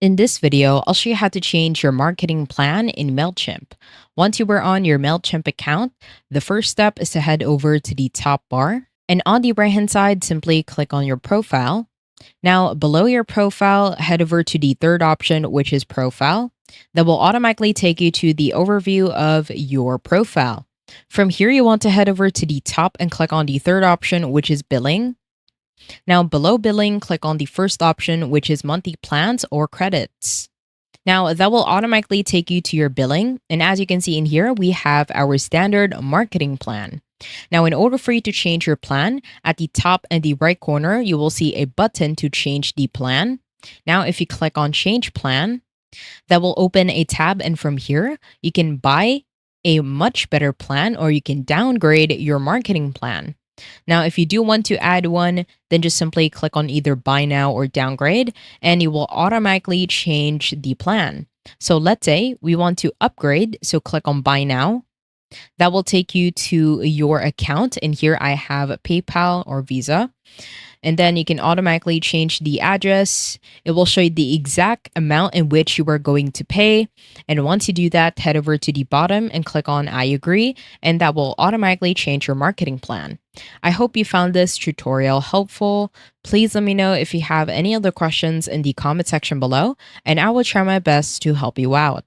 In this video, I'll show you how to change your marketing plan in Mailchimp. Once you are on your Mailchimp account, the first step is to head over to the top bar. And on the right hand side, simply click on your profile. Now, below your profile, head over to the third option, which is profile. That will automatically take you to the overview of your profile. From here, you want to head over to the top and click on the third option, which is billing. Now, below billing, click on the first option, which is monthly plans or credits. Now, that will automatically take you to your billing. And as you can see in here, we have our standard marketing plan. Now, in order for you to change your plan, at the top and the right corner, you will see a button to change the plan. Now, if you click on change plan, that will open a tab. And from here, you can buy a much better plan or you can downgrade your marketing plan. Now, if you do want to add one, then just simply click on either buy now or downgrade, and you will automatically change the plan. So let's say we want to upgrade, so click on buy now. That will take you to your account, and here I have PayPal or Visa. And then you can automatically change the address. It will show you the exact amount in which you are going to pay. And once you do that, head over to the bottom and click on I agree, and that will automatically change your marketing plan. I hope you found this tutorial helpful. Please let me know if you have any other questions in the comment section below, and I will try my best to help you out.